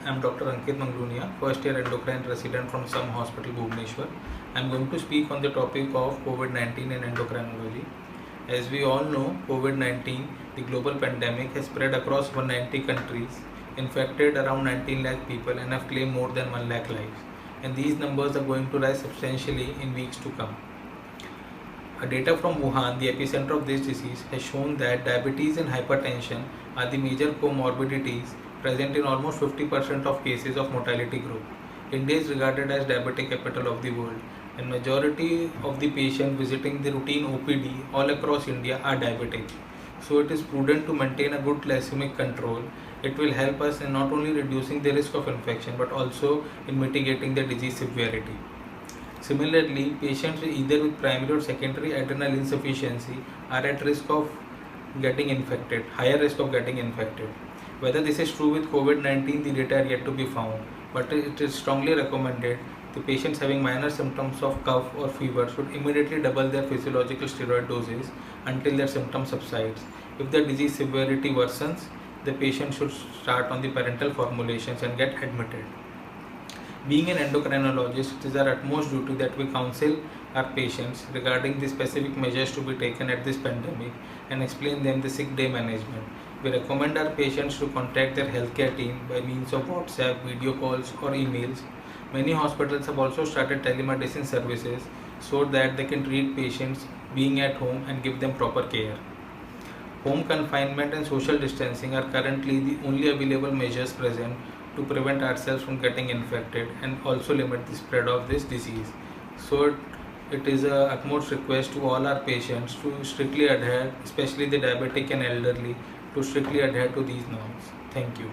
I'm Dr. Ankit Manglunia, first year endocrine resident from SAM Hospital, Bhubaneswar. I'm going to speak on the topic of COVID-19 and endocrinology. As we all know, COVID-19, the global pandemic, has spread across 190 countries, infected around 19 lakh people, and have claimed more than 1 lakh lives. And these numbers are going to rise substantially in weeks to come. Data from Wuhan, the epicenter of this disease, has shown that diabetes and hypertension are the major comorbidities present in almost 50% of cases of mortality group. India is regarded as diabetic capital of the world, and majority of the patients visiting the routine OPD all across India are diabetic. So it is prudent to maintain a good glycemic control. It will help us in not only reducing the risk of infection but also in mitigating the disease severity. Similarly, patients either with primary or secondary adrenal insufficiency are at risk of getting infected, higher risk of getting infected. Whether this is true with COVID-19, the data are yet to be found, but it is strongly recommended the patients having minor symptoms of cough or fever should immediately double their physiological steroid doses until their symptoms subsides. If the disease severity worsens, the patient should start on the parenteral formulations and get admitted. Being an endocrinologist, it is our utmost duty that we counsel our patients regarding the specific measures to be taken at this pandemic and explain them the sick day management. We recommend our patients to contact their healthcare team by means of WhatsApp, video calls or emails. Many hospitals have also started telemedicine services so that they can treat patients being at home and give them proper care. Home confinement and social distancing are currently the only available measures present to prevent ourselves from getting infected and also limit the spread of this disease. So it is a utmost request to all our patients to strictly adhere, especially the diabetic and elderly, to strictly adhere to these norms. Thank you.